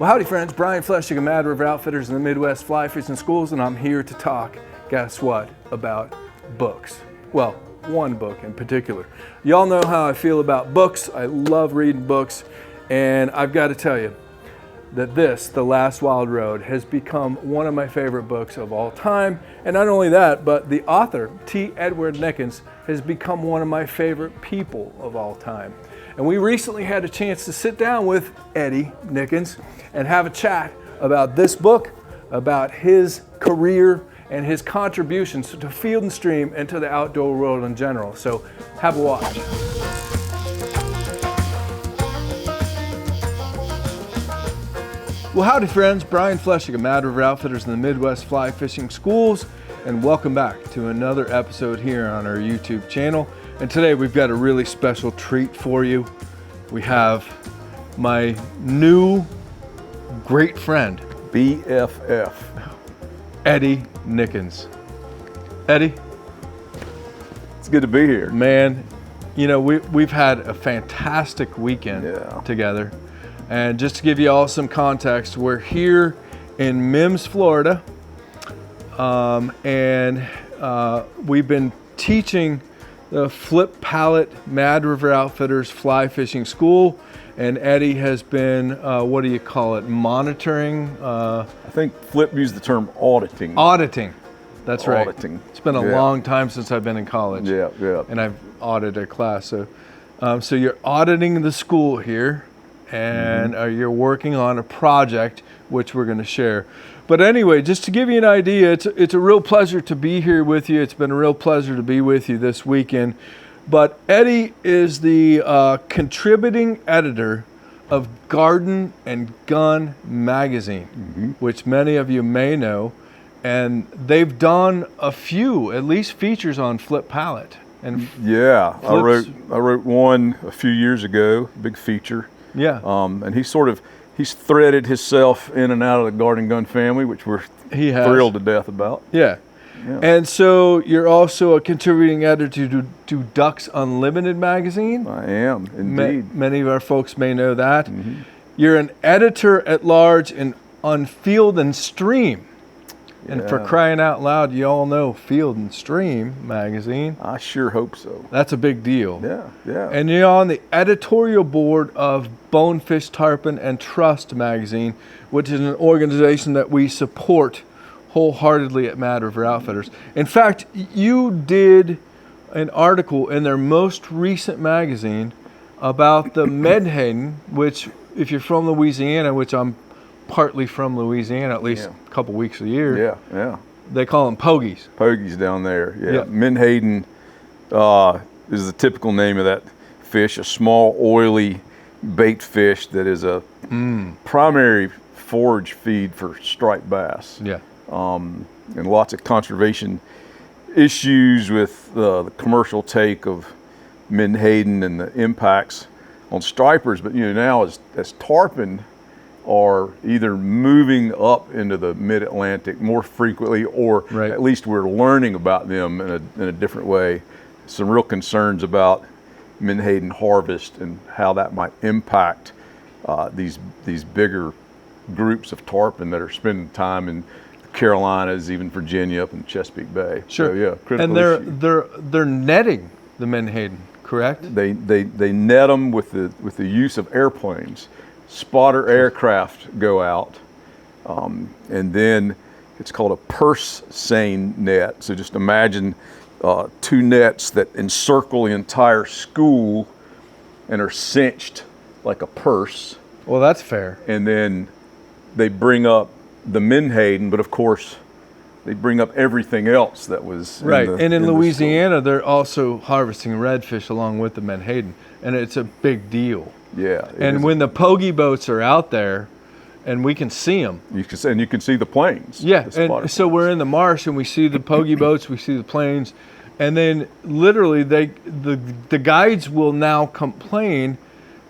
Well, howdy friends, Brian Flecshsig of Mad River Outfitters in the Midwest Fly Fishing Schools, and I'm here to talk, guess what, about books. Well, one book in particular. Y'all know how I feel about books. I love reading books, and I've got to tell you that this, The Last Wild Road, has become one of my favorite books of all time. And not only that, but the author, T. Edward Nickens, has become one of my favorite people of all time. And we recently had a chance to sit down with Eddie Nickens and have a chat about this book, about his career and his contributions to Field and Stream and to the outdoor world in general. So have a watch. Well, howdy friends, Brian Flecshsig of Mad River Outfitters in the Midwest Fly Fishing Schools, and welcome back to another episode here on our YouTube channel. And today we've got a really special treat for you. We have my new great friend, BFF, Eddie Nickens. Eddie, it's good to be here. Man, you know, we've had a fantastic weekend together. And just to give you all some context, we're here in Mims, Florida, and we've been teaching the Flip Pallot Mad River Outfitters Fly Fishing School, and Eddie has been, what do you call it, monitoring? I think Flip used the term auditing. Auditing, that's right. Auditing. It's been a long time since I've been in college. Yeah. And I've audited a class, so you're auditing the school here, and you're working on a project which we're going to share. But anyway, just to give you an idea, it's a real pleasure to be here with you. It's been a real pleasure to be with you this weekend. But Eddie is the contributing editor of Garden and Gun magazine, which many of you may know. And they've done a few, at least, features on Flip Pallot. And yeah, I wrote one a few years ago, big feature. Yeah. And he's threaded himself in and out of the Garden Gun family, which we're thrilled to death about. Yeah. And so you're also a contributing editor to Ducks Unlimited magazine. I am, indeed. Many of our folks may know that. You're an editor at large on Field and Stream. And for crying out loud, you all know Field and Stream magazine. I sure hope so. That's a big deal. Yeah. And you're on the editorial board of Bonefish, Tarpon, and Trust magazine, which is an organization that we support wholeheartedly at Mad River Outfitters. In fact, you did an article in their most recent magazine about the Menhaden, which, if you're from Louisiana, which I'm partly from Louisiana, at least a couple weeks a year. Yeah. They call them pogies. Pogies down there. Yeah. Menhaden is the typical name of that fish, a small, oily bait fish that is a primary forage feed for striped bass. Yeah. And lots of conservation issues with the commercial take of Menhaden and the impacts on stripers. But now as tarpon are either moving up into the mid-Atlantic more frequently, or at least we're learning about them in a different way. Some real concerns about Menhaden harvest and how that might impact these bigger groups of tarpon that are spending time in Carolinas, even Virginia, up in Chesapeake Bay. Sure. So, critical and they're netting the Menhaden, correct? They net them with the use of airplanes. Spotter aircraft go out, and then it's called a purse seine net. So just imagine two nets that encircle the entire school and are cinched like a purse. Well, that's fair. And then they bring up the Menhaden, but of course they bring up everything else that was and in Louisiana, they're also harvesting redfish along with the Menhaden, and it's a big deal. Yeah. And when the pogie boats are out there, and we can see them. You can see the planes. Yeah, and so we're in the marsh, and we see the pogie boats, we see the planes, and then literally the guides will now complain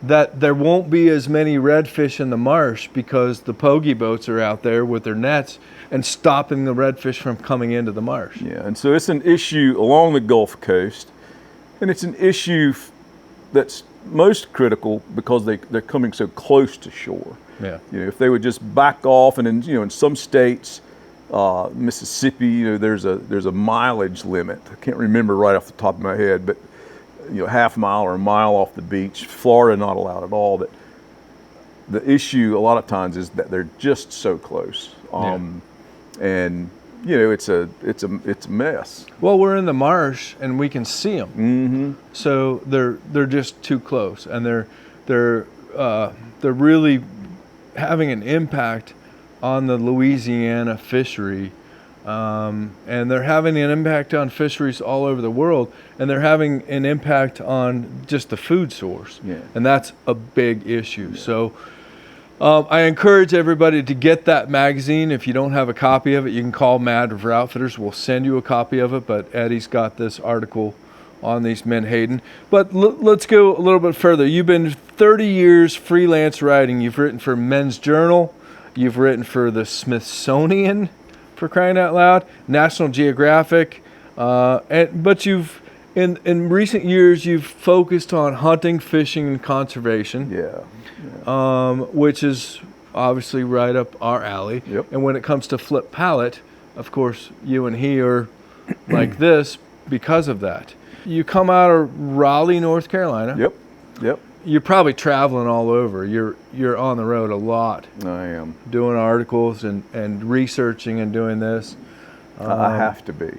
that there won't be as many redfish in the marsh because the pogie boats are out there with their nets and stopping the redfish from coming into the marsh. Yeah, and so it's an issue along the Gulf Coast, and it's an issue that's most critical because they're coming so close to shore. Yeah. You know, if they would just back off, and in, you know, in some states, Mississippi, you know, there's a mileage limit. I can't remember right off the top of my head, but you know, half mile or a mile off the beach. Florida not allowed at all. But the issue a lot of times is that they're just so close, and you know, it's a mess. Well, we're in the marsh and we can see them, so they're just too close, and they're really having an impact on the Louisiana fishery, and they're having an impact on fisheries all over the world, and they're having an impact on just the food source, and that's a big issue. So I encourage everybody to get that magazine. If you don't have a copy of it, you can call Mad River Outfitters. We'll send you a copy of it, but Eddie's got this article on these Menhaden. But let's go a little bit further. You've been 30 years freelance writing. You've written for Men's Journal. You've written for the Smithsonian, for crying out loud, National Geographic. But you've, in recent years, you've focused on hunting, fishing, and conservation. Which is obviously right up our alley. And when it comes to Flip Pallot, of course, you and he are like this because of that. You come out of Raleigh, North Carolina. You're probably traveling all over. You're on the road a lot. I am. Doing articles and researching and doing this. I have to be.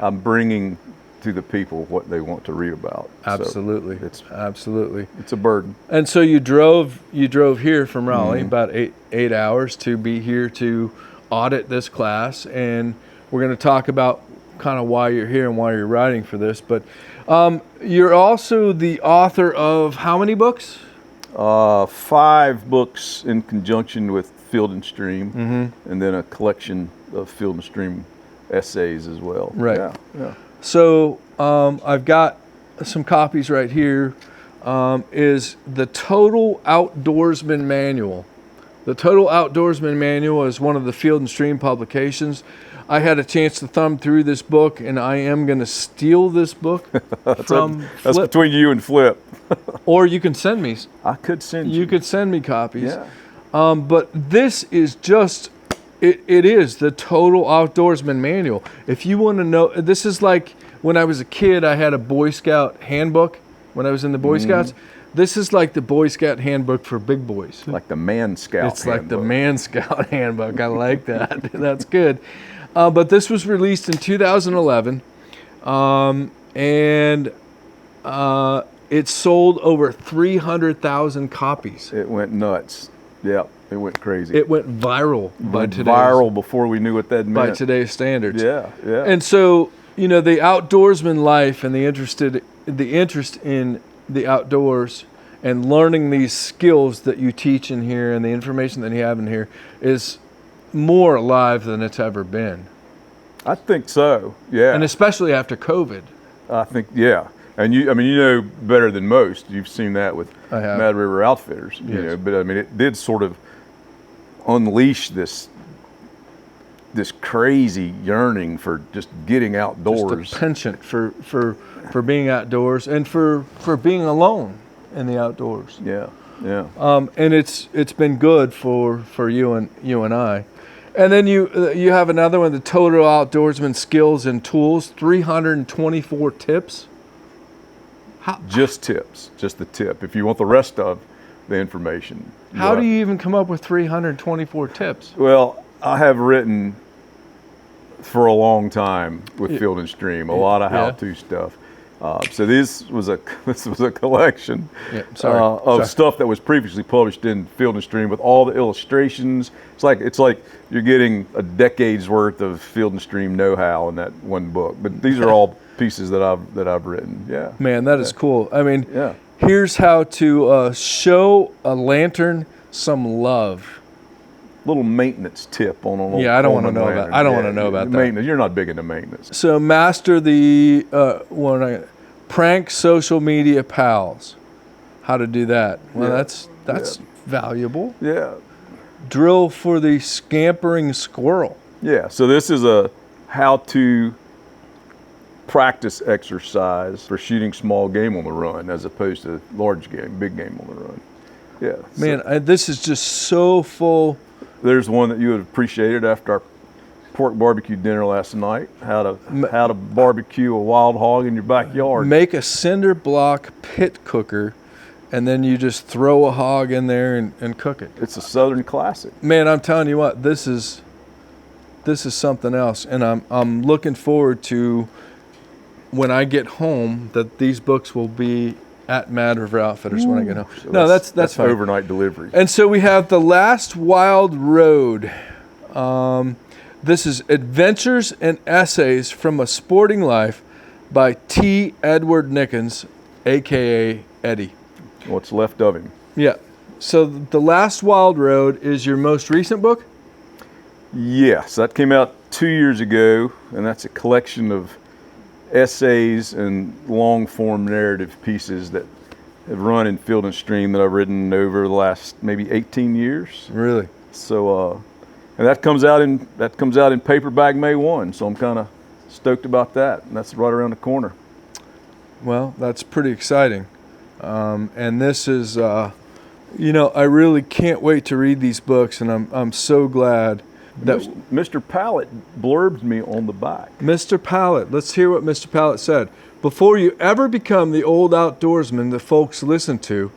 I'm bringing to the people what they want to read about. Absolutely. So absolutely. It's a burden. And so you drove here from Raleigh about eight hours to be here to audit this class, and we're going to talk about kind of why you're here and why you're writing for this. But you're also the author of how many books? 5 books in conjunction with Field and Stream, and then a collection of Field and Stream essays as well. Right. So I've got some copies right here. Is the Total Outdoorsman Manual. The Total Outdoorsman Manual is one of the Field and Stream publications. I had a chance to thumb through this book, and I am going to steal this book from Flip. That's between you and Flip. Or you can send me. I could send you. You could send me copies. But this is just, it is the Total Outdoorsman Manual. If you want to know, this is like when I was a kid, I had a Boy Scout handbook when I was in the Boy Scouts. This is like the Boy Scout handbook for big boys. Like the Man Scout It's handbook. Like the Man Scout handbook. I like that. That's good. But this was released in 2011, and it sold over 300,000 copies. It went nuts. It went crazy. It went viral viral before we knew what that meant. By today's standards. Yeah. And so, you know, the outdoorsman life and the interest in the outdoors and learning these skills that you teach in here and the information that you have in here is more alive than it's ever been. I think so. Yeah. And especially after COVID. I think, and you know better than most. You've seen that with Mad River Outfitters, you know. But I mean, it did sort of unleash this crazy yearning for just getting outdoors. Just a penchant for being outdoors and for being alone in the outdoors. And it's been good for you and I. And then you have another one, the Total Outdoorsman Skills and Tools, 324 tips. Just tips, just the tip. If you want the rest of the information. How do you even come up with 324 tips? Well, I have written for a long time with Field and Stream, a lot of how-to stuff. So this was a collection of stuff that was previously published in Field and Stream with all the illustrations. It's like you're getting a decade's worth of Field and Stream know-how in that one book. But these are all pieces that I've written. Man, that is cool. I mean, here's how to show a lantern some love. Little maintenance tip on an old I don't want to know about. I don't want to know about that. Maintenance. You're not big into maintenance. So master the prank social media pals. How to do that? Well, that's valuable. Drill for the scampering squirrel. So this is a how to practice exercise for shooting small game on the run as opposed to large game, big game on the run. Yeah. Man, this is just so full. There's one that you would have appreciated after our pork barbecue dinner last night. How to barbecue a wild hog in your backyard. Make a cinder block pit cooker, and then you just throw a hog in there and cook it. It's a Southern classic. Man, I'm telling you what, this is something else, and I'm looking forward to when I get home that these books will be at Mad River Outfitters when I get home. So no, that's fine. Overnight delivery. And so we have The Last Wild Road. This is Adventures and Essays from a Sporting Life by T. Edward Nickens, a.k.a. Eddie. What's left of him. Yeah. So The Last Wild Road is your most recent book? Yes, that came out 2 years ago, and that's a collection of essays and long-form narrative pieces that have run in Field and Stream that I've written over the last maybe 18 years. Really? So, and that comes out in paperback May 1. So I'm kind of stoked about that, and that's right around the corner. Well, that's pretty exciting, and this is, I really can't wait to read these books, and I'm so glad that Mr. Pallot blurbs me on the back. Mr. Pallot, let's hear what Mr. Pallot said. Before you ever become the old outdoorsman that folks listen to,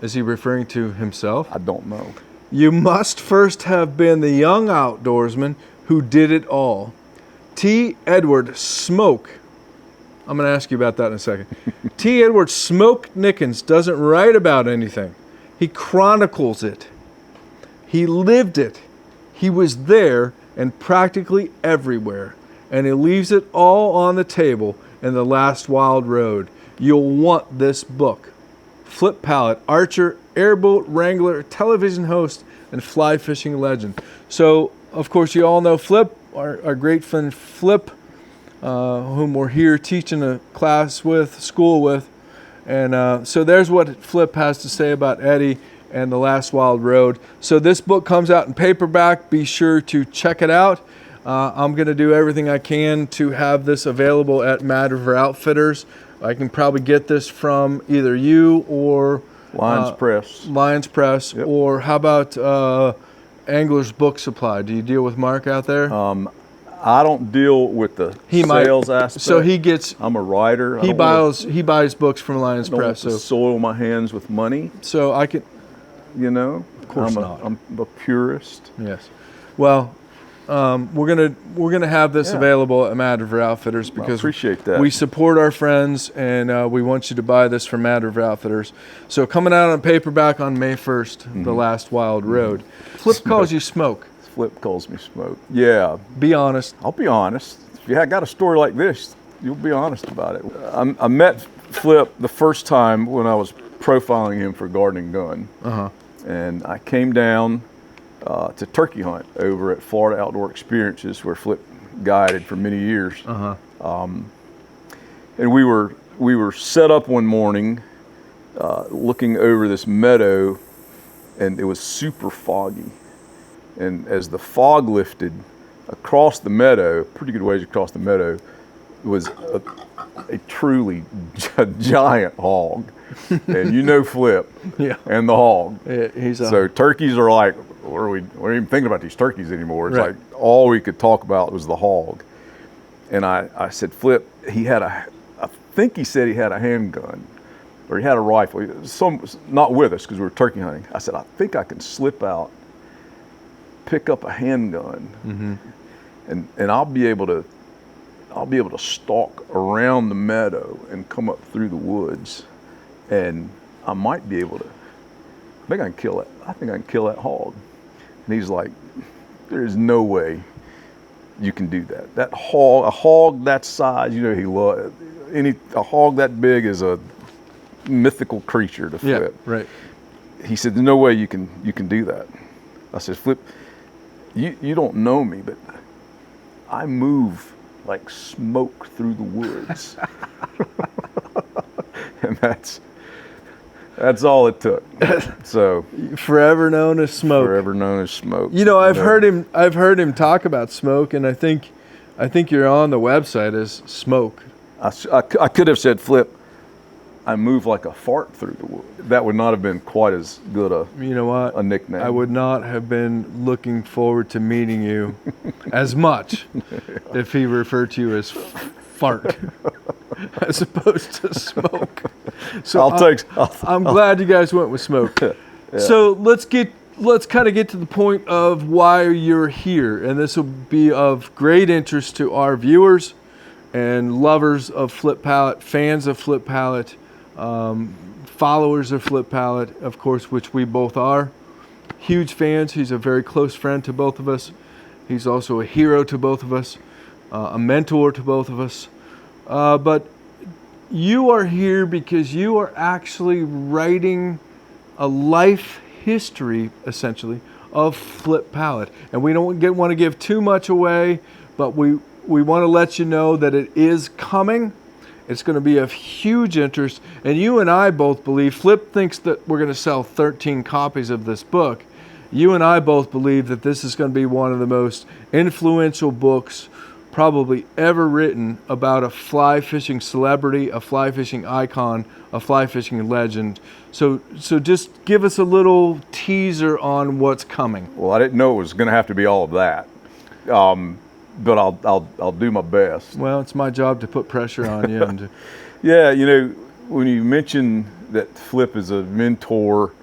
is he referring to himself? I don't know. You must first have been the young outdoorsman who did it all. T. Edward Smoke, I'm going to ask you about that in a second. T. Edward Smoke Nickens doesn't write about anything. He chronicles it. He lived it. He was there and practically everywhere, and he leaves it all on the table in The Last Wild Road. You'll want this book. Flip Pallot, archer, airboat wrangler, television host, and fly fishing legend. So, of course, you all know Flip, our great friend Flip, whom we're here teaching a class with, school with. And so there's what Flip has to say about Eddie and The Last Wild Road. So this book comes out in paperback. Be sure to check it out. I'm going to do everything I can to have this available at Mad River Outfitters. I can probably get this from either you or Lions Press. Lions Press, Yep. Or how about Angler's Book Supply? Do you deal with Mark out there? I don't deal with the sales aspect. So he gets. I'm a writer. He buys books from Lions Press. So soil my hands with money. So I can. You know, of course not. I'm a purist. Yes. Well, we're gonna have this available at Mad River Outfitters because I appreciate that. We support our friends, and we want you to buy this from Mad River Outfitters. So coming out on paperback on May 1st, The Last Wild Road. Flip calls you Smoke. Flip calls me Smoke. Yeah. Be honest. I'll be honest. If you got a story like this, you'll be honest about it. I met Flip the first time when I was profiling him for Garden & Gun. And I came down to turkey hunt over at Florida Outdoor Experiences, where Flip guided for many years. And we were set up one morning looking over this meadow, and it was super foggy. And as the fog lifted across the meadow, pretty good ways across the meadow, was a truly giant hog. And you know Flip and the hog. Yeah, so turkeys are like, we're not even thinking about these turkeys anymore. It's right. like all we could talk about was the hog. And I said, Flip, I think he said he had a handgun, or he had a rifle. Not with us because we were turkey hunting. I said, I think I can slip out, pick up a handgun, and I'll be able to stalk around the meadow and come up through the woods, and I might be able to. I think I can kill that hog. And he's like, there is no way you can do that. A hog that size, a hog that big is a mythical creature to Flip. Yeah, right. He said, there's no way you can do that. I said, Flip, you don't know me, but I move like smoke through the woods. And that's all it took. So forever known as Smoke. Forever known as Smoke. You know, I've heard him talk about Smoke, and I think I think you're on the website as Smoke. I could have said, Flip, I move like a fart through the wood. That would not have been quite as good You know what? a nickname. I would not have been looking forward to meeting you as much if he referred to you as fart as opposed to Smoke. So I'm glad you guys went with Smoke. Yeah. So let's kind of get to the point of why you're here, and this will be of great interest to our viewers and lovers of Flip Pallot, fans of Flip Pallot, followers of Flip Pallot, of course, which we both are. Huge fans. He's a very close friend to both of us. He's also a hero to both of us, a mentor to both of us. But you are here because you are actually writing a life history, essentially, of Flip Pallot. And we don't want to give too much away, but we want to let you know that it is coming. It's going to be of huge interest. And you and I both believe, Flip thinks that we're going to sell 13 copies of this book. You and I both believe that this is going to be one of the most influential books probably ever written about a fly fishing celebrity, a fly fishing icon, a fly fishing legend. So just give us a little teaser on what's coming. Well, I didn't know it was going to have to be all of that, but I'll do my best. Well, it's my job to put pressure on you. And Yeah, you know, when you mention that Flip is a mentor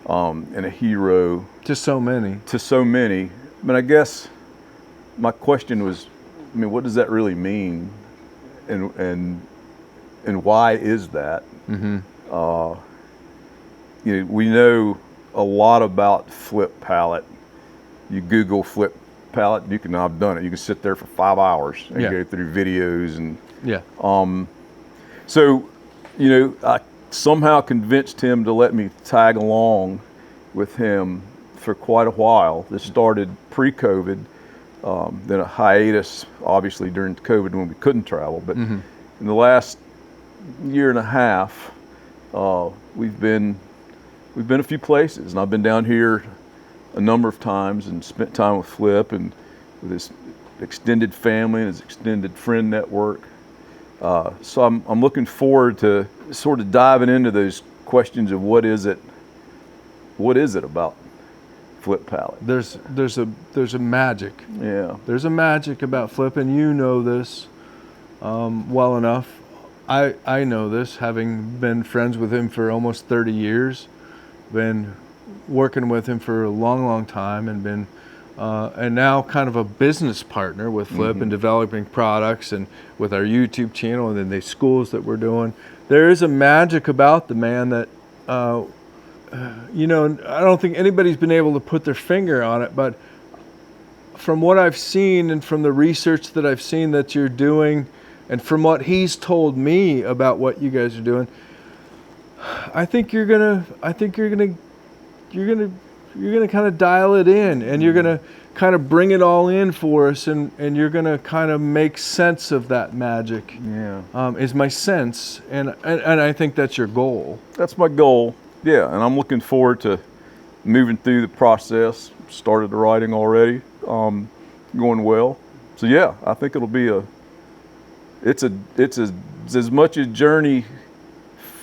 and a hero to so many. I mean, I guess my question was, I mean, what does that really mean, and why is that? Mm-hmm. You know, we know a lot about Flip Pallot. You Google Flip Pallot, I've done it. You can sit there for 5 hours and go through videos and yeah. So, you know, I somehow convinced him to let me tag along with him for quite a while. This started pre-COVID, then a hiatus, obviously, during COVID when we couldn't travel. But in the last year and a half, we've been a few places, and I've been down here a number of times and spent time with Flip and with his extended family and his extended friend network. So I'm looking forward to sort of diving into those questions of what is it about Flip Pallot. There's a magic. Yeah. There's a magic about Flip, and you know this well enough. I know this, having been friends with him for almost 30 years, been working with him for a long time, and been and now kind of a business partner with Flip and developing products, and with our YouTube channel, and then the schools that we're doing. There is a magic about the man that, you know, I don't think anybody's been able to put their finger on it, but from what I've seen and from the research that I've seen that you're doing, and from what he's told me about what you guys are doing, I think you're gonna kind of dial it in, and you're gonna kind of bring it all in for us, and you're gonna kind of make sense of that magic. Yeah. Is my sense, and I think that's your goal. That's my goal. Yeah, and I'm looking forward to moving through the process. Started the writing already, going well. So yeah, I think it'll be it's as much a journey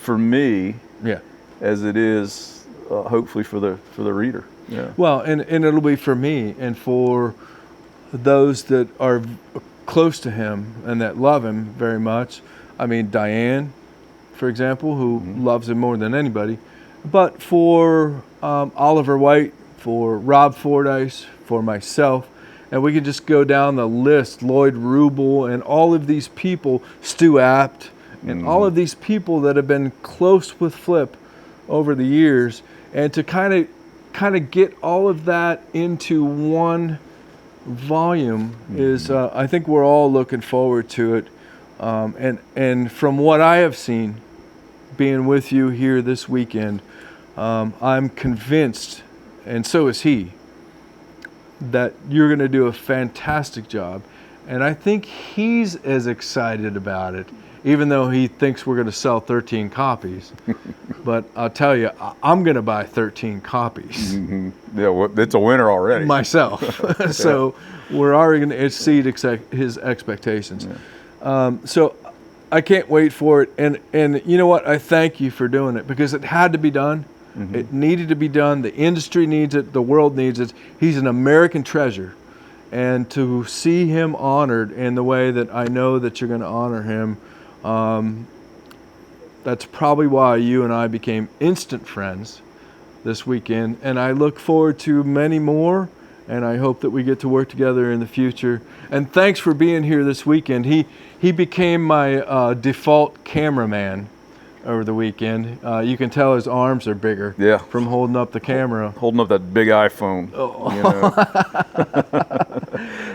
for me, Yeah. as it is hopefully for the reader. Yeah. Well, and it'll be for me and for those that are close to him and that love him very much. I mean, Diane, for example, who loves him more than anybody. But for Oliver White, for Rob Fordyce, for myself, and we could just go down the list, Lloyd Rubel, and all of these people, Stu Apt, and all of these people that have been close with Flip over the years, and to kind of get all of that into one volume is, I think we're all looking forward to it. And from what I have seen, being with you here this weekend, I'm convinced, and so is he, that you're going to do a fantastic job. And I think he's as excited about it even though he thinks we're going to sell 13 copies. But I'll tell you, I'm going to buy 13 copies. Mm-hmm. Yeah, well, it's a winner already. Myself. So we're already going to exceed his expectations. Yeah. So I can't wait for it. And you know what? I thank you for doing it because it had to be done. Mm-hmm. It needed to be done. The industry needs it. The world needs it. He's an American treasure. And to see him honored in the way that I know that you're going to honor him, that's probably why you and I became instant friends this weekend. And I look forward to many more. And I hope that we get to work together in the future. And thanks for being here this weekend. He became my default cameraman over the weekend. You can tell his arms are bigger from holding up the camera. Holding up that big iPhone. Oh. You know?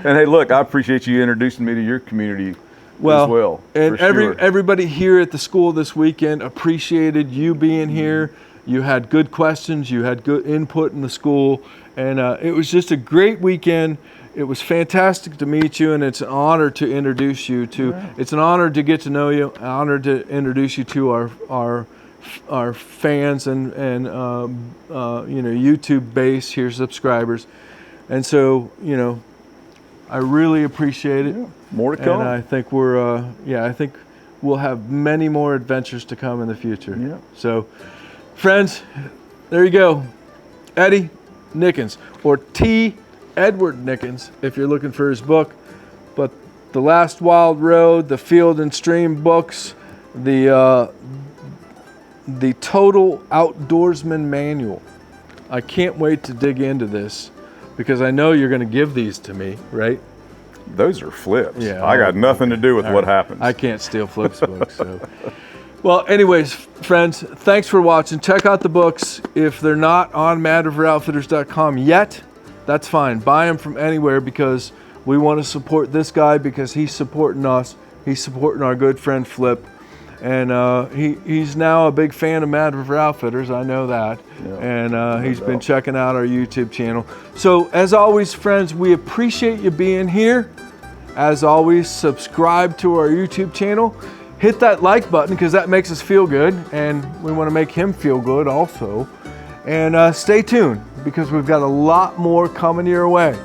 And hey, look, I appreciate you introducing me to your community as well. And sure. everybody here at the school this weekend appreciated you being here. You had good questions. You had good input in the school. And it was just a great weekend. It was fantastic to meet you, and it's an honor to introduce you to. Wow. It's an honor to get to know you. An honor to introduce you to our fans and YouTube base here, subscribers, and so I really appreciate it. Yeah. More to come. And I think I think we'll have many more adventures to come in the future. Yeah. So, friends, there you go, Eddie Nickens, or T. Edward Nickens, if you're looking for his book. But The Last Wild Road, the Field and Stream books, the Total Outdoorsman Manual. I can't wait to dig into this because I know you're going to give these to me, right? Those are Flip's. Yeah, I got nothing to do with what happens. I can't steal Flip's books. So. Well, anyways, friends, thanks for watching. Check out the books. If they're not on madriveroutfitters.com yet, that's fine. Buy them from anywhere because we want to support this guy because he's supporting us. He's supporting our good friend Flip. And he's now a big fan of Mad River Outfitters. I know that. Yeah, and he's been checking out our YouTube channel. So as always, friends, we appreciate you being here. As always, subscribe to our YouTube channel. Hit that like button because that makes us feel good. And we want to make him feel good also. And stay tuned because we've got a lot more coming your way.